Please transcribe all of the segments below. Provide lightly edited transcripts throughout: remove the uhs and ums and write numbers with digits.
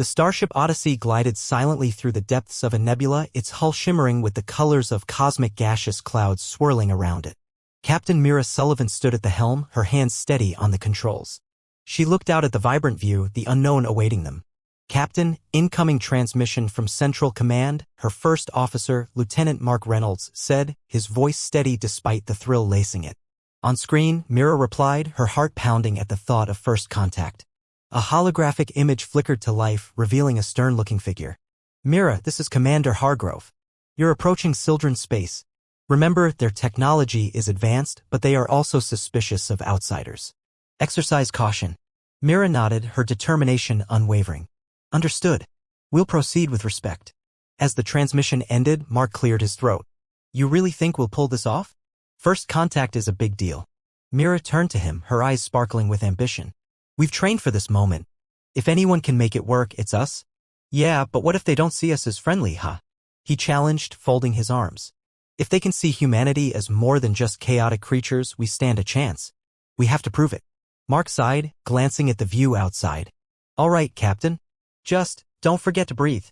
The starship Odyssey glided silently through the depths of a nebula, its hull shimmering with the colors of cosmic gaseous clouds swirling around it. Captain Mira Sullivan stood at the helm, her hands steady on the controls. She looked out at the vibrant view, the unknown awaiting them. "Captain, incoming transmission from Central Command," her first officer, Lieutenant Mark Reynolds, said, his voice steady despite the thrill lacing it. On screen, Mira replied, her heart pounding at the thought of first contact. A holographic image flickered to life, revealing a stern-looking figure. "Mira, this is Commander Hargrove. You're approaching Sildren space. Remember, their technology is advanced, but they are also suspicious of outsiders. Exercise caution." Mira nodded, her determination unwavering. "Understood. We'll proceed with respect." As the transmission ended, Mark cleared his throat. "You really think we'll pull this off? First contact is a big deal." Mira turned to him, her eyes sparkling with ambition. "We've trained for this moment. If anyone can make it work, it's us." "Yeah, but what if they don't see us as friendly, huh?" he challenged, folding his arms. "If they can see humanity as more than just chaotic creatures, we stand a chance. We have to prove it." Mark sighed, glancing at the view outside. "All right, Captain. Just, don't forget to breathe.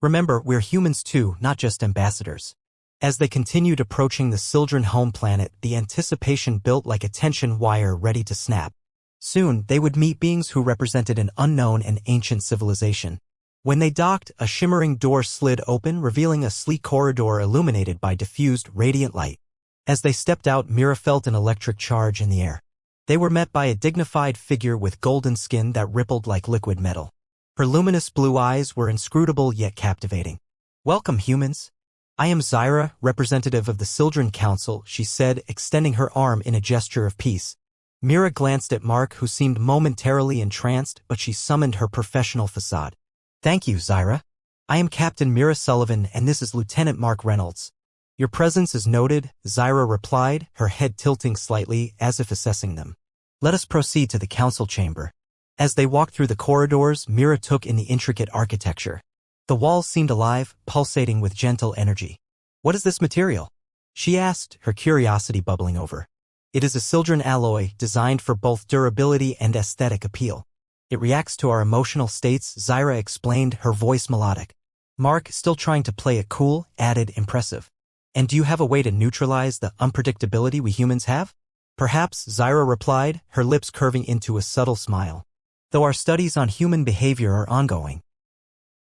Remember, we're humans too, not just ambassadors." As they continued approaching the Sildren home planet, the anticipation built like a tension wire ready to snap. Soon, they would meet beings who represented an unknown and ancient civilization. When they docked, a shimmering door slid open, revealing a sleek corridor illuminated by diffused, radiant light. As they stepped out, Mira felt an electric charge in the air. They were met by a dignified figure with golden skin that rippled like liquid metal. Her luminous blue eyes were inscrutable yet captivating. "Welcome, humans. I am Zyra, representative of the Sildren Council," she said, extending her arm in a gesture of peace. Mira glanced at Mark, who seemed momentarily entranced, but she summoned her professional facade. "Thank you, Zyra. I am Captain Mira Sullivan, and this is Lieutenant Mark Reynolds." "Your presence is noted," Zyra replied, her head tilting slightly, as if assessing them. "Let us proceed to the council chamber." As they walked through the corridors, Mira took in the intricate architecture. The walls seemed alive, pulsating with gentle energy. "What is this material?" she asked, her curiosity bubbling over. "It is a Sildren alloy, designed for both durability and aesthetic appeal. It reacts to our emotional states," Zyra explained, her voice melodic. Mark, still trying to play it cool, added, impressive. "And do you have a way to neutralize the unpredictability we humans have?" "Perhaps," Zyra replied, her lips curving into a subtle smile. "Though our studies on human behavior are ongoing."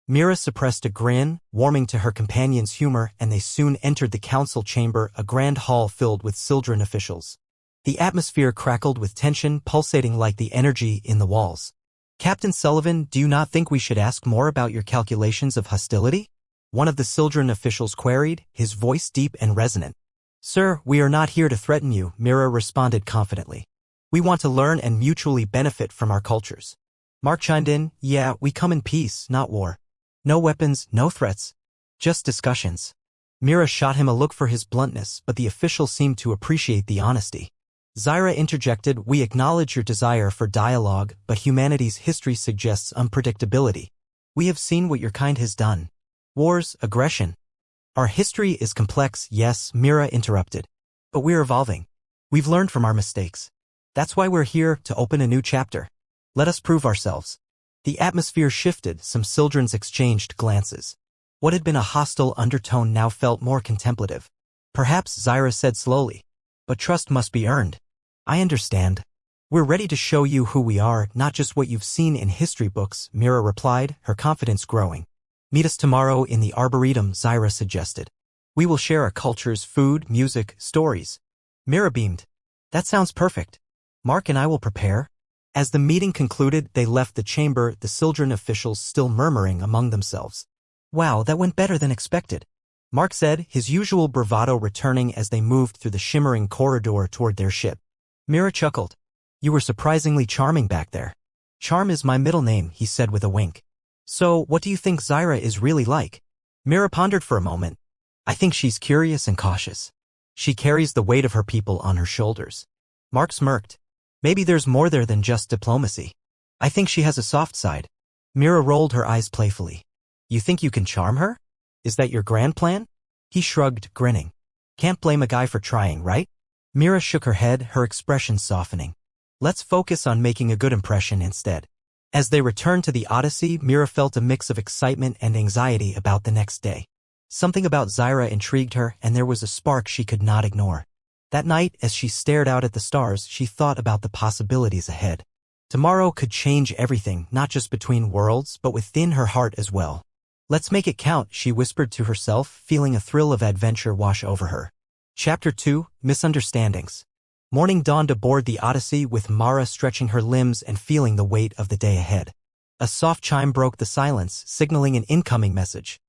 Mira suppressed a grin, warming to her companion's humor, and they soon entered the council chamber, a grand hall filled with Sildren officials. The atmosphere crackled with tension, pulsating like the energy in the walls. "Captain Sullivan, do you not think we should ask more about your calculations of hostility?" one of the Sildren officials queried, his voice deep and resonant. "Sir, we are not here to threaten you," Mira responded confidently. "We want to learn and mutually benefit from our cultures." Mark chimed in, "Yeah, we come in peace, not war. No weapons, no threats. Just discussions." Mira shot him a look for his bluntness, but the official seemed to appreciate the honesty. Zyra interjected, "We acknowledge your desire for dialogue, but humanity's history suggests unpredictability. We have seen what your kind has done. Wars, aggression. Our history is complex, yes," Mira interrupted. "But we're evolving. We've learned from our mistakes. That's why we're here, to open a new chapter. Let us prove ourselves." The atmosphere shifted, some Sildrens exchanged glances. What had been a hostile undertone now felt more contemplative. "Perhaps," Zyra said slowly. "But trust must be earned." "I understand. We're ready to show you who we are, not just what you've seen in history books," Mira replied, her confidence growing. "Meet us tomorrow in the Arboretum," Zyra suggested. "We will share our cultures, food, music, stories." Mira beamed. "That sounds perfect. Mark and I will prepare." As the meeting concluded, they left the chamber, the Sildren officials still murmuring among themselves. "Wow, that went better than expected," Mark said, his usual bravado returning as they moved through the shimmering corridor toward their ship. Mira chuckled. "You were surprisingly charming back there." "Charm is my middle name," he said with a wink. "So, what do you think Zyra is really like?" Mira pondered for a moment. "I think she's curious and cautious. She carries the weight of her people on her shoulders." Mark smirked. "Maybe there's more there than just diplomacy. I think she has a soft side." Mira rolled her eyes playfully. "You think you can charm her? Is that your grand plan?" He shrugged, grinning. "Can't blame a guy for trying, right?" Mira shook her head, her expression softening. "Let's focus on making a good impression instead." As they returned to the Odyssey, Mira felt a mix of excitement and anxiety about the next day. Something about Zyra intrigued her, and there was a spark she could not ignore. That night, as she stared out at the stars, she thought about the possibilities ahead. Tomorrow could change everything, not just between worlds, but within her heart as well. Let's make it count, she whispered to herself, feeling a thrill of adventure wash over her. Chapter 2, Misunderstandings. Morning dawned aboard the Odyssey with Mara stretching her limbs and feeling the weight of the day ahead. A soft chime broke the silence, signaling an incoming message.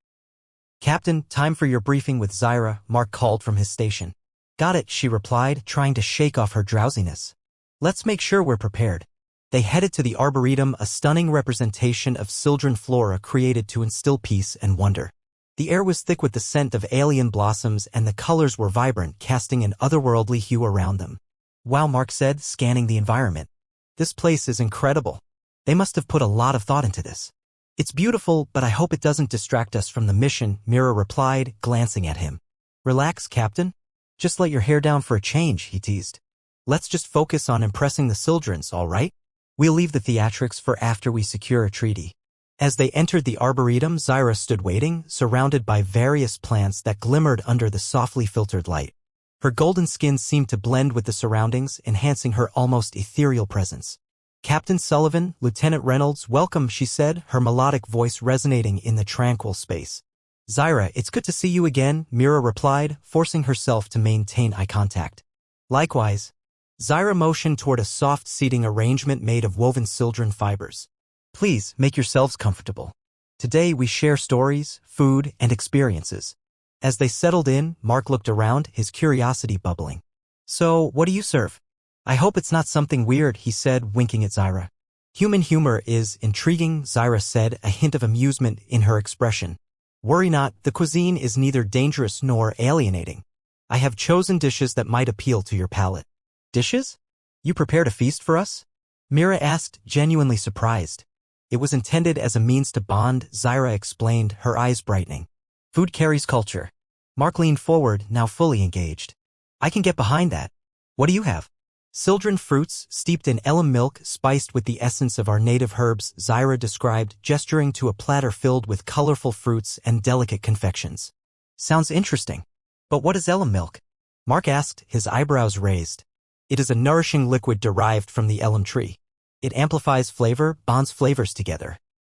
"Captain, time for your briefing with Zyra," Mark called from his station. "Got it," she replied, trying to shake off her drowsiness. "Let's make sure we're prepared." They headed to the Arboretum, a stunning representation of sylvan flora created to instill peace and wonder. The air was thick with the scent of alien blossoms and the colors were vibrant, casting an otherworldly hue around them. "Wow," Mark said, scanning the environment. "This place is incredible. They must have put a lot of thought into this." "It's beautiful, but I hope it doesn't distract us from the mission," Mira replied, glancing at him. "Relax, Captain. Just let your hair down for a change," he teased. "Let's just focus on impressing the Sildrens, all right? We'll leave the theatrics for after we secure a treaty." As they entered the Arboretum, Zyra stood waiting, surrounded by various plants that glimmered under the softly filtered light. Her golden skin seemed to blend with the surroundings, enhancing her almost ethereal presence. "Captain Sullivan, Lieutenant Reynolds, welcome," she said, her melodic voice resonating in the tranquil space. "Zyra, it's good to see you again," Mira replied, forcing herself to maintain eye contact. "Likewise." Zyra motioned toward a soft seating arrangement made of woven sildren fibers. "Please, make yourselves comfortable. Today we share stories, food, and experiences." As they settled in, Mark looked around, his curiosity bubbling. "So, what do you serve?" "I hope it's not something weird," he said, winking at Zyra. "Human humor is intriguing," Zyra said, a hint of amusement in her expression. "Worry not, the cuisine is neither dangerous nor alienating. I have chosen dishes that might appeal to your palate." "Dishes? You prepared a feast for us?" Mira asked, genuinely surprised. "It was intended as a means to bond," Zyra explained, her eyes brightening. "Food carries culture." Mark leaned forward, now fully engaged. "I can get behind that. What do you have?" "Sildren fruits, steeped in elm milk, spiced with the essence of our native herbs," Zyra described, gesturing to a platter filled with colorful fruits and delicate confections. "Sounds interesting. But what is elm milk?" Mark asked, his eyebrows raised. "It is a nourishing liquid derived from the elm tree. It amplifies flavor, bonds flavors together."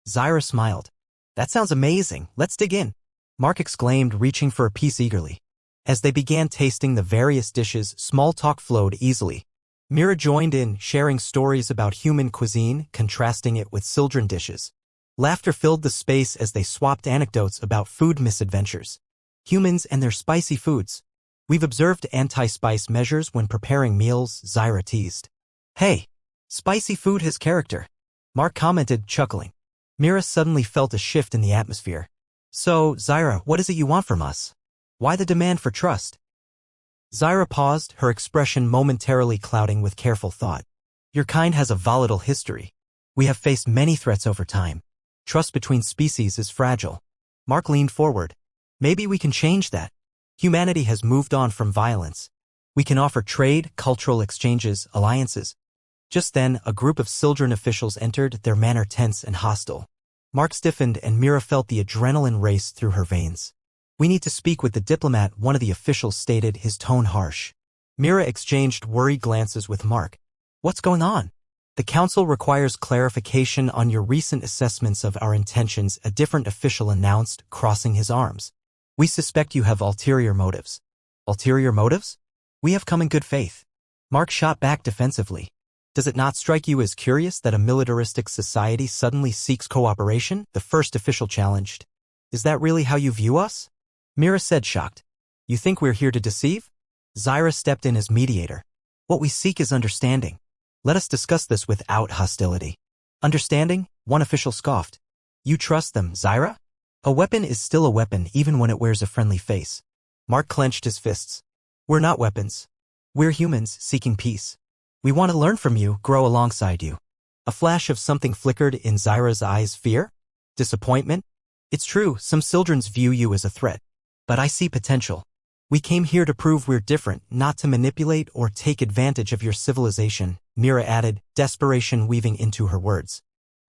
Zyra smiled. "That sounds amazing. Let's dig in." Mark exclaimed, reaching for a piece eagerly. As they began tasting the various dishes, small talk flowed easily. Mira joined in, sharing stories about human cuisine, contrasting it with Sildren dishes. Laughter filled the space as they swapped anecdotes about food misadventures. "Humans and their spicy foods. We've observed anti-spice measures when preparing meals," Zyra teased. "Hey, spicy food has character," Mark commented, chuckling. Mira suddenly felt a shift in the atmosphere. "So, Zyra, what is it you want from us? Why the demand for trust?" Zyra paused, her expression momentarily clouding with careful thought. "Your kind has a volatile history. We have faced many threats over time. Trust between species is fragile." Mark leaned forward. "Maybe we can change that. Humanity has moved on from violence. We can offer trade, cultural exchanges, alliances." Just then, a group of Sildren officials entered, their manner tense and hostile. Mark stiffened and Mira felt the adrenaline race through her veins. "We need to speak with the diplomat," one of the officials stated, his tone harsh. Mira exchanged worried glances with Mark. "What's going on?" "The council requires clarification on your recent assessments of our intentions," a different official announced, crossing his arms. "We suspect you have ulterior motives." "Ulterior motives? We have come in good faith." Mark shot back defensively. "Does it not strike you as curious that a militaristic society suddenly seeks cooperation?" the first official challenged. "Is that really how you view us?" Mira said, shocked. "You think we're here to deceive?" Zyra stepped in as mediator. "What we seek is understanding. Let us discuss this without hostility." "Understanding?" one official scoffed. "You trust them, Zyra? A weapon is still a weapon even when it wears a friendly face." Mark clenched his fists. "We're not weapons. We're humans seeking peace. We want to learn from you, grow alongside you." A flash of something flickered in Zyra's eyes. Fear? Disappointment? "It's true, some Sildrens view you as a threat. But I see potential. We came here to prove we're different, not to manipulate or take advantage of your civilization," Mira added, desperation weaving into her words.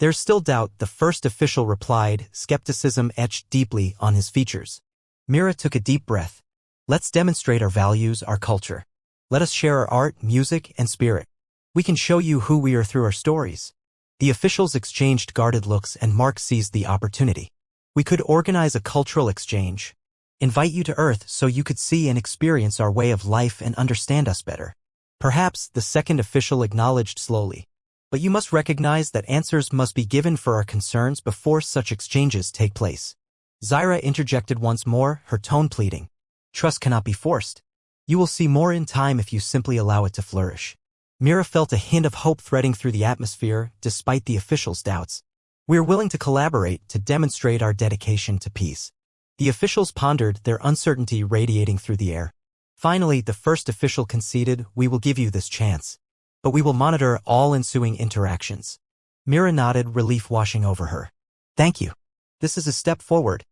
There's still doubt, the first official replied, skepticism etched deeply on his features. Mira took a deep breath. Let's demonstrate our values, our culture. Let us share our art, music, and spirit. We can show you who we are through our stories. The officials exchanged guarded looks and Mark seized the opportunity. We could organize a cultural exchange. Invite you to Earth so you could see and experience our way of life and understand us better. Perhaps, the second official acknowledged slowly. But you must recognize that answers must be given for our concerns before such exchanges take place. Zyra interjected once more, her tone pleading. Trust cannot be forced. You will see more in time if you simply allow it to flourish. Mira felt a hint of hope threading through the atmosphere, despite the officials' doubts. We are willing to collaborate to demonstrate our dedication to peace. The officials pondered, their uncertainty radiating through the air. Finally, the first official conceded, we will give you this chance. But we will monitor all ensuing interactions. Mira nodded, relief washing over her. Thank you. This is a step forward.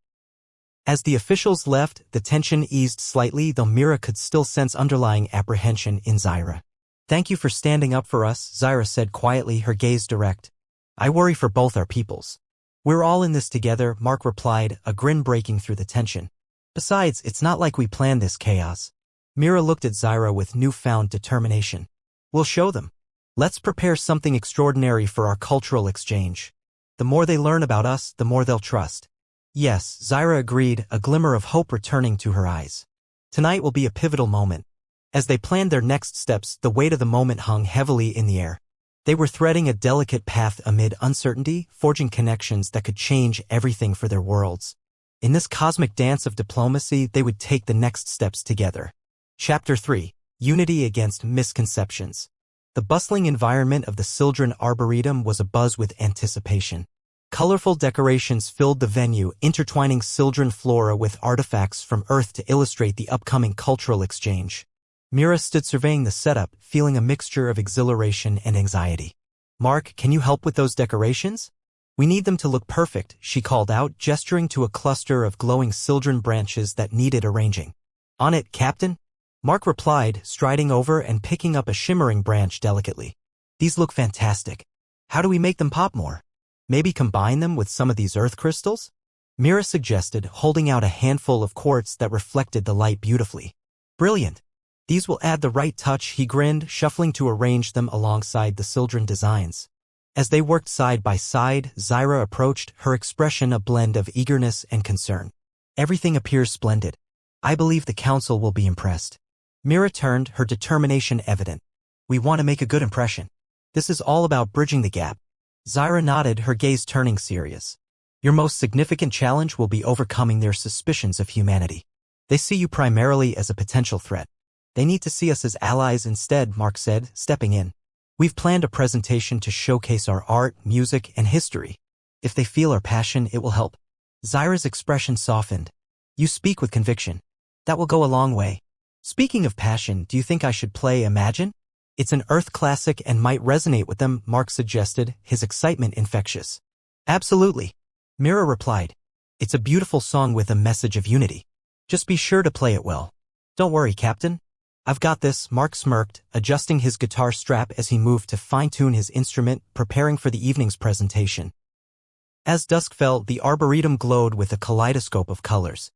As the officials left, the tension eased slightly, though Mira could still sense underlying apprehension in Zyra. Thank you for standing up for us, Zyra said quietly, her gaze direct. I worry for both our peoples. We're all in this together, Mark replied, a grin breaking through the tension. Besides, it's not like we planned this chaos. Mira looked at Zyra with newfound determination. We'll show them. Let's prepare something extraordinary for our cultural exchange. The more they learn about us, the more they'll trust. Yes, Zyra agreed, a glimmer of hope returning to her eyes. Tonight will be a pivotal moment. As they planned their next steps, the weight of the moment hung heavily in the air. They were threading a delicate path amid uncertainty, forging connections that could change everything for their worlds. In this cosmic dance of diplomacy, they would take the next steps together. Chapter 3. Unity Against Misconceptions. The bustling environment of the Sildren Arboretum was abuzz with anticipation. Colorful decorations filled the venue, intertwining Sildren flora with artifacts from Earth to illustrate the upcoming cultural exchange. Mira stood surveying the setup, feeling a mixture of exhilaration and anxiety. Mark, can you help with those decorations? We need them to look perfect, she called out, gesturing to a cluster of glowing Sildren branches that needed arranging. On it, Captain? Mark replied, striding over and picking up a shimmering branch delicately. These look fantastic. How do we make them pop more? Maybe combine them with some of these earth crystals? Mira suggested, holding out a handful of quartz that reflected the light beautifully. Brilliant. These will add the right touch, he grinned, shuffling to arrange them alongside the Sildren designs. As they worked side by side, Zyra approached, her expression a blend of eagerness and concern. Everything appears splendid. I believe the council will be impressed. Mira turned, her determination evident. We want to make a good impression. This is all about bridging the gap. Zyra nodded, her gaze turning serious. Your most significant challenge will be overcoming their suspicions of humanity. They see you primarily as a potential threat. They need to see us as allies instead, Mark said, stepping in. We've planned a presentation to showcase our art, music, and history. If they feel our passion, it will help. Zyra's expression softened. You speak with conviction. That will go a long way. Speaking of passion, do you think I should play Imagine? It's an Earth classic and might resonate with them, Mark suggested, his excitement infectious. Absolutely. Mira replied. It's a beautiful song with a message of unity. Just be sure to play it well. Don't worry, Captain. I've got this, Mark smirked, adjusting his guitar strap as he moved to fine-tune his instrument, preparing for the evening's presentation. As dusk fell, the Arboretum glowed with a kaleidoscope of colors.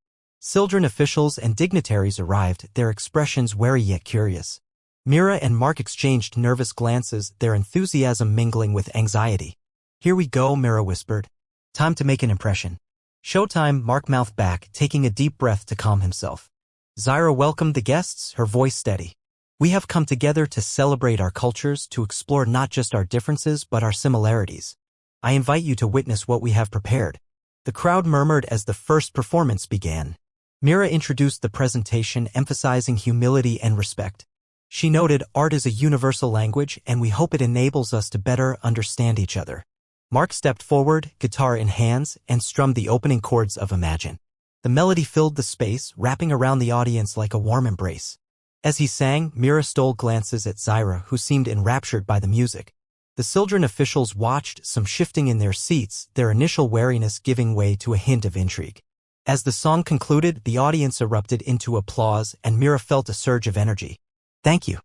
Sildren officials and dignitaries arrived, their expressions wary yet curious. Mira and Mark exchanged nervous glances, their enthusiasm mingling with anxiety. Here we go, Mira whispered. Time to make an impression. Showtime, Mark mouthed back, taking a deep breath to calm himself. Zyra welcomed the guests, her voice steady. We have come together to celebrate our cultures, to explore not just our differences but our similarities. I invite you to witness what we have prepared. The crowd murmured as the first performance began. Mira introduced the presentation, emphasizing humility and respect. She noted, art is a universal language, and we hope it enables us to better understand each other. Mark stepped forward, guitar in hands, and strummed the opening chords of Imagine. The melody filled the space, wrapping around the audience like a warm embrace. As he sang, Mira stole glances at Zyra, who seemed enraptured by the music. The Sildren officials watched, some shifting in their seats, their initial wariness giving way to a hint of intrigue. As the song concluded, the audience erupted into applause, and Mira felt a surge of energy. Thank you.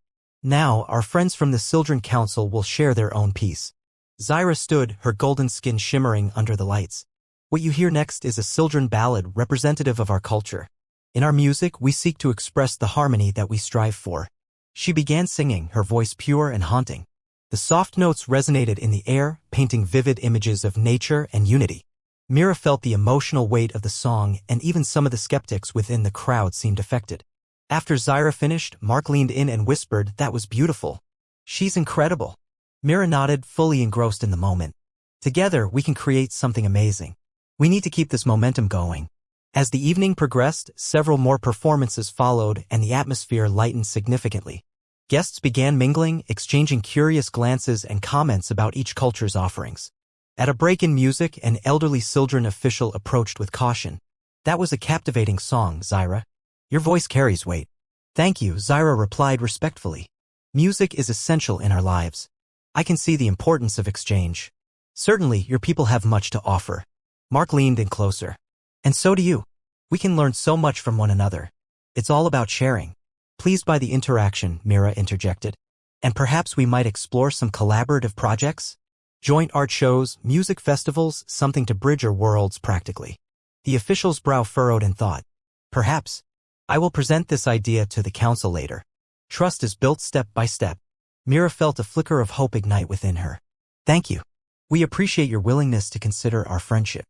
Now, our friends from the Sildren Council will share their own piece. Zyra stood, her golden skin shimmering under the lights. What you hear next is a Sildren ballad representative of our culture. In our music, we seek to express the harmony that we strive for. She began singing, her voice pure and haunting. The soft notes resonated in the air, painting vivid images of nature and unity. Mira felt the emotional weight of the song, and even some of the skeptics within the crowd seemed affected. After Zyra finished, Mark leaned in and whispered, "That was beautiful. She's incredible." Mira nodded, fully engrossed in the moment. Together, we can create something amazing. We need to keep this momentum going. As the evening progressed, several more performances followed, and the atmosphere lightened significantly. Guests began mingling, exchanging curious glances and comments about each culture's offerings. At a break in music, an elderly Sildren official approached with caution. "That was a captivating song, Zyra. Your voice carries weight." "Thank you," Zyra replied respectfully. "Music is essential in our lives. I can see the importance of exchange. Certainly, your people have much to offer." Mark leaned in closer. "And so do you. We can learn so much from one another. It's all about sharing." Pleased by the interaction, Mira interjected. "And perhaps we might explore some collaborative projects? Joint art shows, music festivals, something to bridge our worlds practically." The official's brow furrowed in thought. "Perhaps. I will present this idea to the council later." Trust is built step by step. Mira felt a flicker of hope ignite within her. "Thank you. We appreciate your willingness to consider our friendship."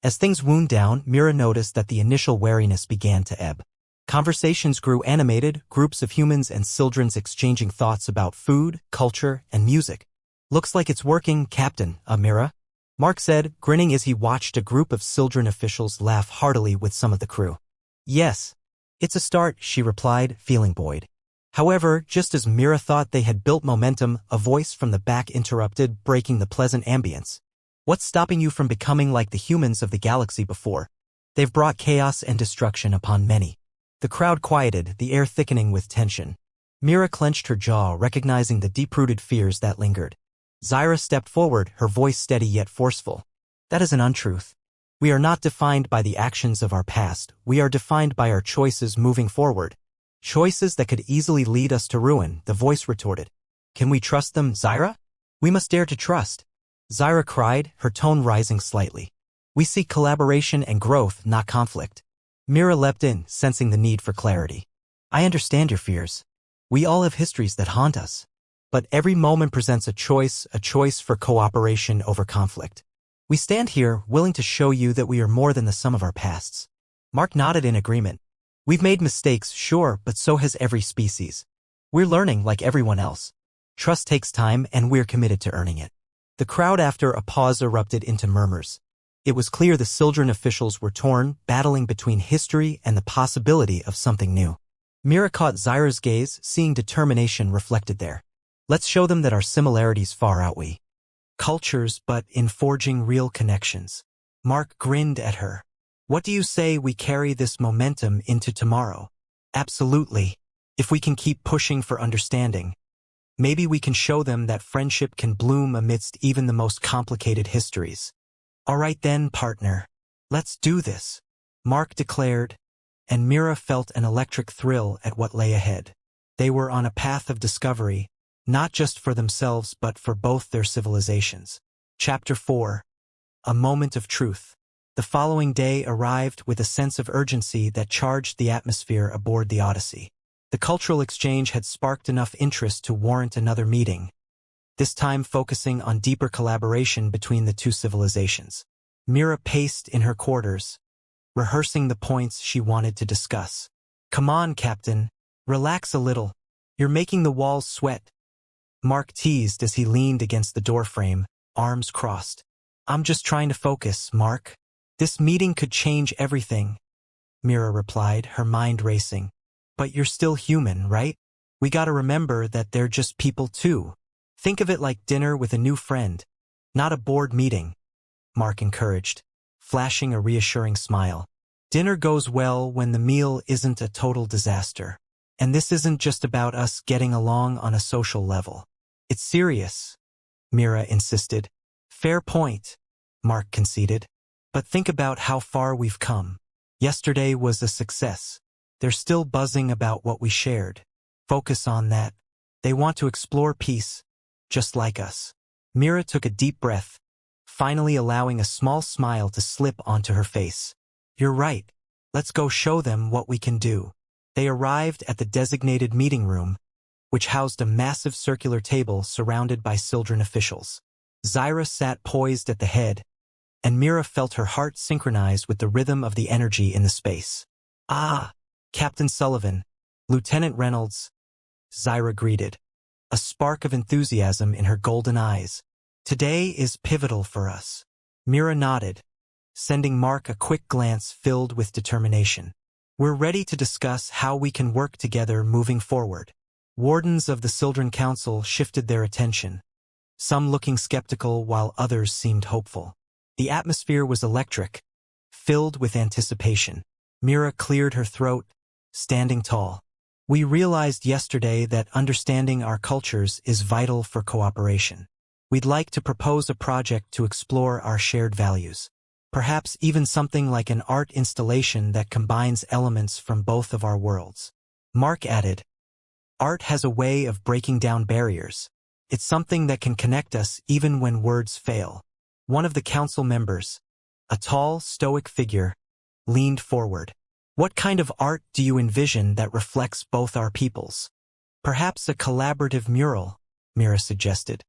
As things wound down, Mira noticed that the initial wariness began to ebb. Conversations grew animated, groups of humans and Sildrens exchanging thoughts about food, culture, and music. "Looks like it's working, Captain, Mira," Mark said, grinning as he watched a group of Sildren officials laugh heartily with some of the crew. "Yes. It's a start," she replied, feeling buoyed. However, just as Mira thought they had built momentum, a voice from the back interrupted, breaking the pleasant ambience. "What's stopping you from becoming like the humans of the galaxy before? They've brought chaos and destruction upon many." The crowd quieted, the air thickening with tension. Mira clenched her jaw, recognizing the deep-rooted fears that lingered. Zyra stepped forward, her voice steady yet forceful. "That is an untruth. We are not defined by the actions of our past, we are defined by our choices moving forward. Choices that could easily lead us to ruin," the voice retorted. "Can we trust them, Zyra? We must dare to trust." Zyra cried, her tone rising slightly. "We seek collaboration and growth, not conflict." Mira leapt in, sensing the need for clarity. "I understand your fears. We all have histories that haunt us. But every moment presents a choice for cooperation over conflict. We stand here, willing to show you that we are more than the sum of our pasts." Mark nodded in agreement. "We've made mistakes, sure, but so has every species. We're learning like everyone else. Trust takes time, and we're committed to earning it." The crowd after a pause erupted into murmurs. It was clear the Sildren officials were torn, battling between history and the possibility of something new. Mira caught Zyra's gaze, seeing determination reflected there. "Let's show them that our similarities far outweigh cultures, but in forging real connections." Mark grinned at her. "What do you say we carry this momentum into tomorrow?" "Absolutely. If we can keep pushing for understanding. Maybe we can show them that friendship can bloom amidst even the most complicated histories." "All right then, partner. Let's do this," Mark declared, and Mira felt an electric thrill at what lay ahead. They were on a path of discovery, not just for themselves but for both their civilizations. Chapter 4. A Moment of Truth. The following day arrived with a sense of urgency that charged the atmosphere aboard the Odyssey. The cultural exchange had sparked enough interest to warrant another meeting, this time focusing on deeper collaboration between the two civilizations. Mira paced in her quarters, rehearsing the points she wanted to discuss. "Come on, Captain. Relax a little. You're making the walls sweat," Mark teased as he leaned against the doorframe, arms crossed. "I'm just trying to focus, Mark. This meeting could change everything," Mira replied, her mind racing. "But you're still human, right? We gotta remember that they're just people too. Think of it like dinner with a new friend, not a board meeting," Mark encouraged, flashing a reassuring smile. "Dinner goes well when the meal isn't a total disaster. And this isn't just about us getting along on a social level. It's serious," Mira insisted. "Fair point," Mark conceded. "But think about how far we've come. Yesterday was a success. They're still buzzing about what we shared. Focus on that. They want to explore peace, just like us." Mira took a deep breath, finally allowing a small smile to slip onto her face. You're right. Let's go show them what we can do. They arrived at the designated meeting room, which housed a massive circular table surrounded by Sildren officials. Zyra sat poised at the head, and Mira felt her heart synchronize with the rhythm of the energy in the space. Ah, Captain Sullivan, Lieutenant Reynolds, Zyra greeted, a spark of enthusiasm in her golden eyes. Today is pivotal for us. Mira nodded, sending Mark a quick glance filled with determination. We're ready to discuss how we can work together moving forward. Wardens of the Sildren Council shifted their attention, some looking skeptical while others seemed hopeful. The atmosphere was electric, filled with anticipation. Mira cleared her throat, standing tall. We realized yesterday that understanding our cultures is vital for cooperation. We'd like to propose a project to explore our shared values. Perhaps even something like an art installation that combines elements from both of our worlds. Mark added, art has a way of breaking down barriers. It's something that can connect us even when words fail. One of the council members, a tall, stoic figure, leaned forward. What kind of art do you envision that reflects both our peoples? Perhaps a collaborative mural, Mira suggested.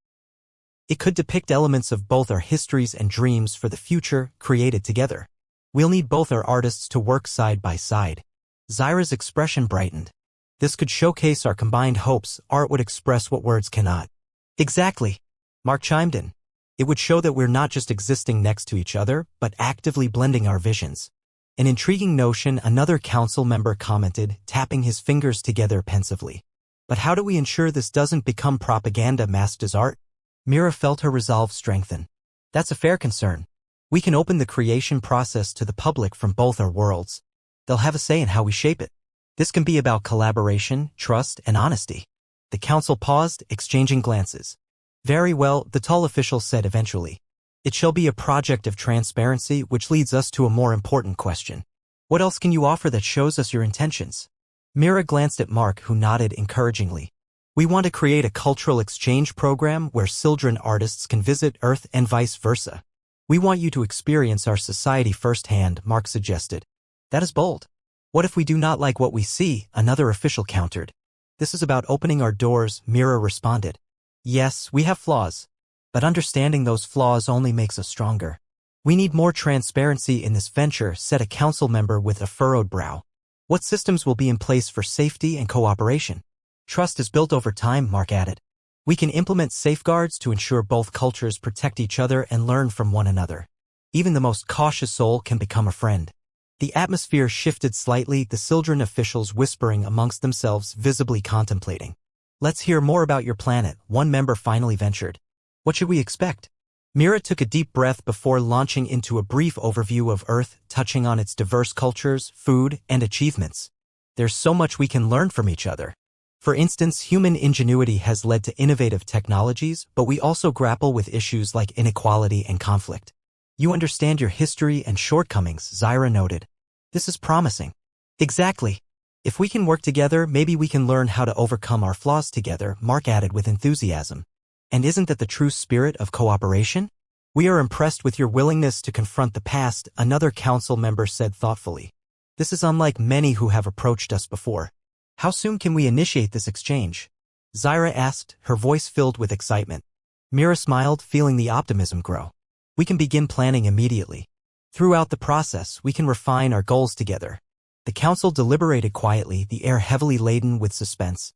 It could depict elements of both our histories and dreams for the future created together. We'll need both our artists to work side by side. Zyra's expression brightened. This could showcase our combined hopes. Art would express what words cannot. Exactly, Mark chimed in. It would show that we're not just existing next to each other, but actively blending our visions. An intriguing notion, another council member commented, tapping his fingers together pensively. But how do we ensure this doesn't become propaganda masked as art? Mira felt her resolve strengthen. That's a fair concern. We can open the creation process to the public from both our worlds. They'll have a say in how we shape it. This can be about collaboration, trust, and honesty. The council paused, exchanging glances. Very well, the tall official said eventually. It shall be a project of transparency, which leads us to a more important question. What else can you offer that shows us your intentions? Mira glanced at Mark, who nodded encouragingly. We want to create a cultural exchange program where Sildren artists can visit Earth and vice versa. We want you to experience our society firsthand, Mark suggested. That is bold. What if we do not like what we see? Another official countered. This is about opening our doors, Mira responded. Yes, we have flaws. But understanding those flaws only makes us stronger. We need more transparency in this venture, said a council member with a furrowed brow. What systems will be in place for safety and cooperation? Trust is built over time, Mark added. We can implement safeguards to ensure both cultures protect each other and learn from one another. Even the most cautious soul can become a friend. The atmosphere shifted slightly, the Sildren officials whispering amongst themselves, visibly contemplating. Let's hear more about your planet, one member finally ventured. What should we expect? Mira took a deep breath before launching into a brief overview of Earth, touching on its diverse cultures, food, and achievements. There's so much we can learn from each other. For instance, human ingenuity has led to innovative technologies, but we also grapple with issues like inequality and conflict. You understand your history and shortcomings, Zyra noted. This is promising. Exactly. If we can work together, maybe we can learn how to overcome our flaws together, Mark added with enthusiasm. And isn't that the true spirit of cooperation? We are impressed with your willingness to confront the past, another council member said thoughtfully. This is unlike many who have approached us before. How soon can we initiate this exchange? Zyra asked, her voice filled with excitement. Mira smiled, feeling the optimism grow. We can begin planning immediately. Throughout the process, we can refine our goals together. The council deliberated quietly, the air heavily laden with suspense.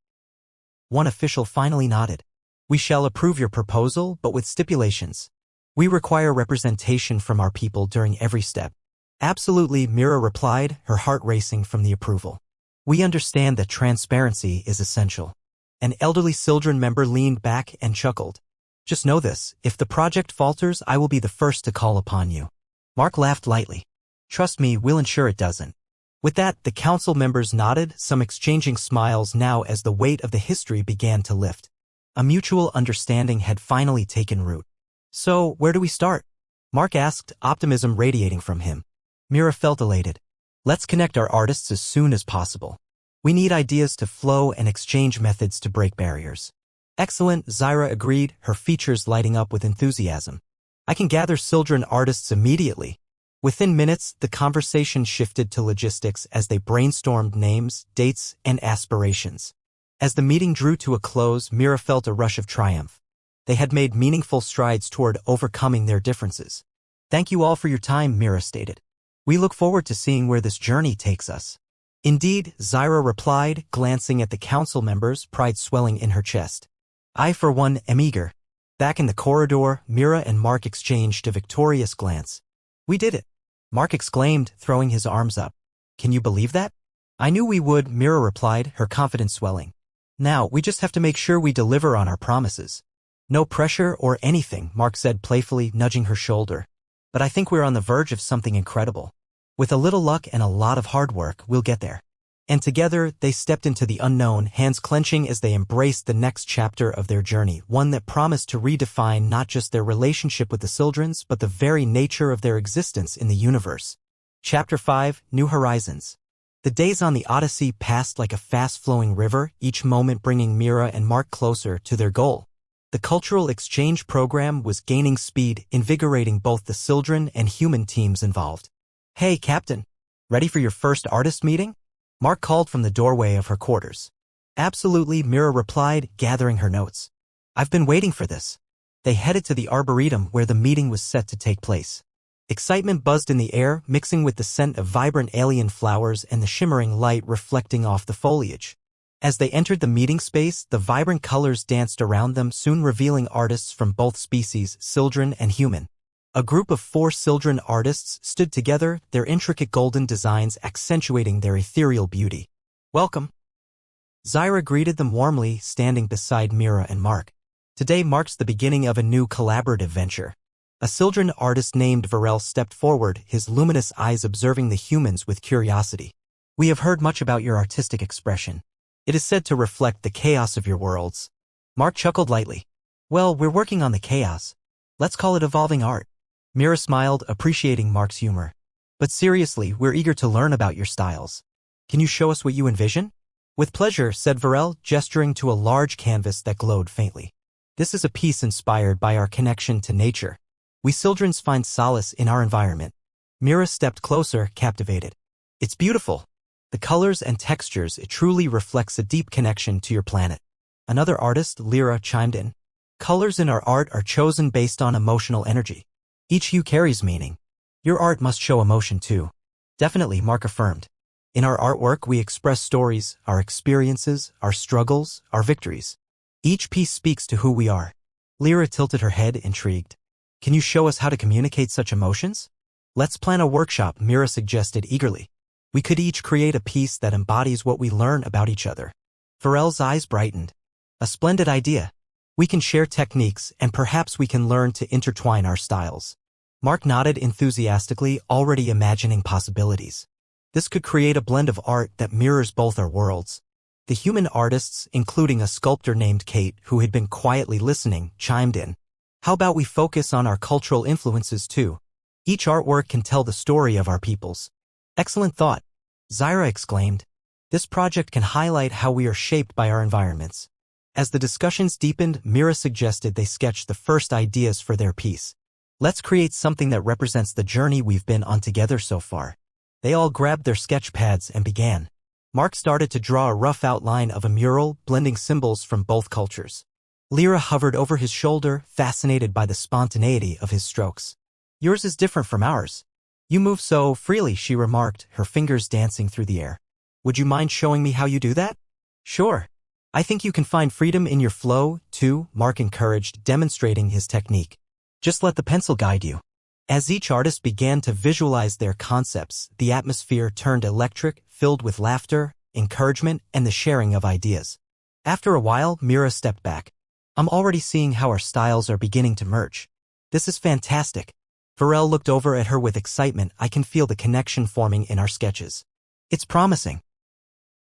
One official finally nodded. We shall approve your proposal, but with stipulations. We require representation from our people during every step. Absolutely, Mira replied, her heart racing from the approval. We understand that transparency is essential. An elderly Sildren member leaned back and chuckled. Just know this, if the project falters, I will be the first to call upon you. Mark laughed lightly. Trust me, we'll ensure it doesn't. With that, the council members nodded, some exchanging smiles now as the weight of the history began to lift. A mutual understanding had finally taken root. So, where do we start? Mark asked, optimism radiating from him. Mira felt elated. Let's connect our artists as soon as possible. We need ideas to flow and exchange methods to break barriers. Excellent, Zyra agreed, her features lighting up with enthusiasm. I can gather children artists immediately. Within minutes, the conversation shifted to logistics as they brainstormed names, dates, and aspirations. As the meeting drew to a close, Mira felt a rush of triumph. They had made meaningful strides toward overcoming their differences. Thank you all for your time, Mira stated. We look forward to seeing where this journey takes us. Indeed, Zyra replied, glancing at the council members, pride swelling in her chest. I, for one, am eager. Back in the corridor, Mira and Mark exchanged a victorious glance. We did it, Mark exclaimed, throwing his arms up. Can you believe that? I knew we would, Mira replied, her confidence swelling. Now, we just have to make sure we deliver on our promises. No pressure or anything, Mark said playfully, nudging her shoulder. But I think we're on the verge of something incredible. With a little luck and a lot of hard work, we'll get there. And together, they stepped into the unknown, hands clenching as they embraced the next chapter of their journey, one that promised to redefine not just their relationship with the Sildrens, but the very nature of their existence in the universe. Chapter 5, New Horizons. The days on the Odyssey passed like a fast-flowing river, each moment bringing Mira and Mark closer to their goal. The cultural exchange program was gaining speed, invigorating both the Sildren and human teams involved. Hey, Captain. Ready for your first artist meeting? Mark called from the doorway of her quarters. Absolutely, Mira replied, gathering her notes. I've been waiting for this. They headed to the Arboretum where the meeting was set to take place. Excitement buzzed in the air, mixing with the scent of vibrant alien flowers and the shimmering light reflecting off the foliage. As they entered the meeting space, the vibrant colors danced around them, soon revealing artists from both species, Sildren and human. A group of 4 Sildren artists stood together, their intricate golden designs accentuating their ethereal beauty. Welcome. Zyra greeted them warmly, standing beside Mira and Mark. Today marks the beginning of a new collaborative venture. A Sildren artist named Varel stepped forward, his luminous eyes observing the humans with curiosity. We have heard much about your artistic expression. It is said to reflect the chaos of your worlds. Mark chuckled lightly. Well, we're working on the chaos. Let's call it evolving art. Mira smiled, appreciating Mark's humor. But seriously, we're eager to learn about your styles. Can you show us what you envision? With pleasure, said Varel, gesturing to a large canvas that glowed faintly. This is a piece inspired by our connection to nature. We Sildrens find solace in our environment. Mira stepped closer, captivated. It's beautiful. The colors and textures, it truly reflects a deep connection to your planet. Another artist, Lyra, chimed in. Colors in our art are chosen based on emotional energy. Each hue carries meaning. Your art must show emotion too. Definitely, Mark affirmed. In our artwork, we express stories, our experiences, our struggles, our victories. Each piece speaks to who we are. Lyra tilted her head, intrigued. Can you show us how to communicate such emotions? Let's plan a workshop, Mira suggested eagerly. We could each create a piece that embodies what we learn about each other. Varel's eyes brightened. A splendid idea. We can share techniques, and perhaps we can learn to intertwine our styles. Mark nodded enthusiastically, already imagining possibilities. This could create a blend of art that mirrors both our worlds. The human artists, including a sculptor named Kate, who had been quietly listening, chimed in. How about we focus on our cultural influences too? Each artwork can tell the story of our peoples. Excellent thought, Zyra exclaimed. This project can highlight how we are shaped by our environments. As the discussions deepened, Mira suggested they sketch the first ideas for their piece. Let's create something that represents the journey we've been on together so far. They all grabbed their sketch pads and began. Mark started to draw a rough outline of a mural, blending symbols from both cultures. Lyra hovered over his shoulder, fascinated by the spontaneity of his strokes. Yours is different from ours. You move so freely, she remarked, her fingers dancing through the air. Would you mind showing me how you do that? Sure. I think you can find freedom in your flow, too, Mark encouraged, demonstrating his technique. Just let the pencil guide you. As each artist began to visualize their concepts, the atmosphere turned electric, filled with laughter, encouragement, and the sharing of ideas. After a while, Mira stepped back. I'm already seeing how our styles are beginning to merge. This is fantastic. Varel looked over at her with excitement. I can feel the connection forming in our sketches. It's promising.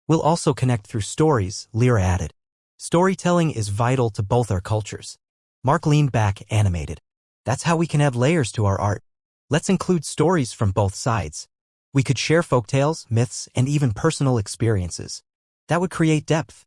We'll also connect through stories, Lyra added. Storytelling is vital to both our cultures. Mark leaned back, animated. That's how we can add layers to our art. Let's include stories from both sides. We could share folktales, myths, and even personal experiences. That would create depth.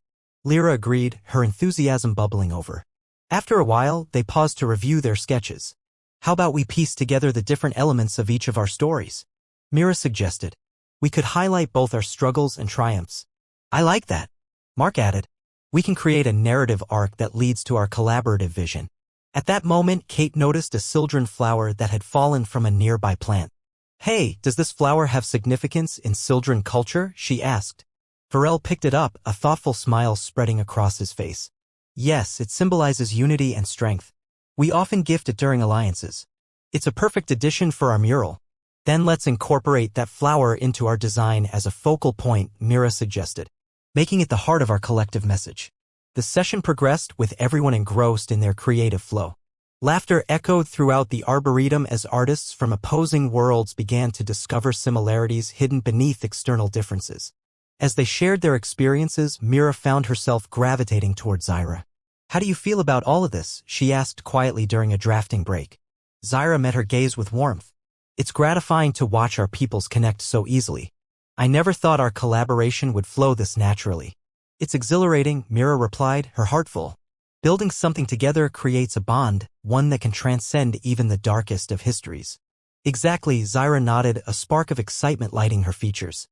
Lyra agreed, her enthusiasm bubbling over. After a while, they paused to review their sketches. How about we piece together the different elements of each of our stories? Mira suggested. We could highlight both our struggles and triumphs. I like that. Mark added. We can create a narrative arc that leads to our collaborative vision. At that moment, Kate noticed a sildren flower that had fallen from a nearby plant. Hey, does this flower have significance in sildren culture? She asked. Varel picked it up, a thoughtful smile spreading across his face. Yes, it symbolizes unity and strength. We often gift it during alliances. It's a perfect addition for our mural. Then let's incorporate that flower into our design as a focal point, Mira suggested, making it the heart of our collective message. The session progressed with everyone engrossed in their creative flow. Laughter echoed throughout the arboretum as artists from opposing worlds began to discover similarities hidden beneath external differences. As they shared their experiences, Mira found herself gravitating toward Zyra. How do you feel about all of this? She asked quietly during a drafting break. Zyra met her gaze with warmth. It's gratifying to watch our peoples connect so easily. I never thought our collaboration would flow this naturally. It's exhilarating, Mira replied, her heart full. Building something together creates a bond, one that can transcend even the darkest of histories. Exactly, Zyra nodded, a spark of excitement lighting her features.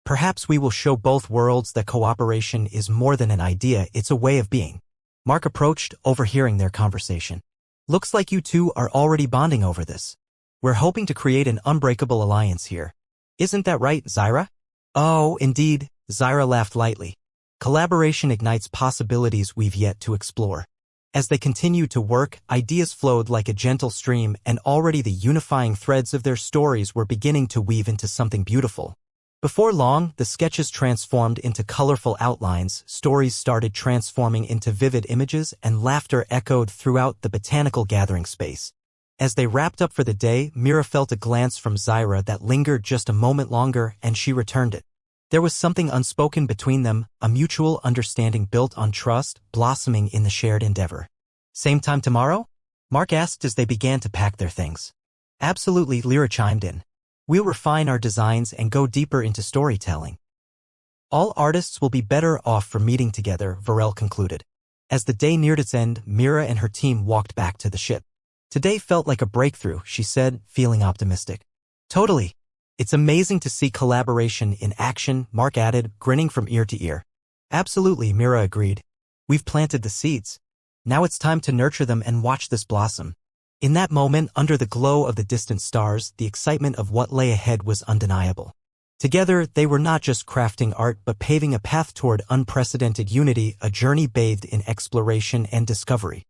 Perhaps we will show both worlds that cooperation is more than an idea, it's a way of being. Mark approached, overhearing their conversation. Looks like you two are already bonding over this. We're hoping to create an unbreakable alliance here. Isn't that right, Zyra? Oh, indeed, Zyra laughed lightly. Collaboration ignites possibilities we've yet to explore. As they continued to work, ideas flowed like a gentle stream, and already the unifying threads of their stories were beginning to weave into something beautiful. Before long, the sketches transformed into colorful outlines, stories started transforming into vivid images, and laughter echoed throughout the botanical gathering space. As they wrapped up for the day, Mira felt a glance from Zyra that lingered just a moment longer, and she returned it. There was something unspoken between them, a mutual understanding built on trust, blossoming in the shared endeavor. Same time tomorrow? Mark asked as they began to pack their things. Absolutely, Lyra chimed in. We'll refine our designs and go deeper into storytelling. All artists will be better off for meeting together, Varel concluded. As the day neared its end, Mira and her team walked back to the ship. Today felt like a breakthrough, she said, feeling optimistic. Totally. It's amazing to see collaboration in action, Mark added, grinning from ear to ear. Absolutely, Mira agreed. We've planted the seeds. Now it's time to nurture them and watch this blossom. In that moment, under the glow of the distant stars, the excitement of what lay ahead was undeniable. Together, they were not just crafting art but paving a path toward unprecedented unity, a journey bathed in exploration and discovery.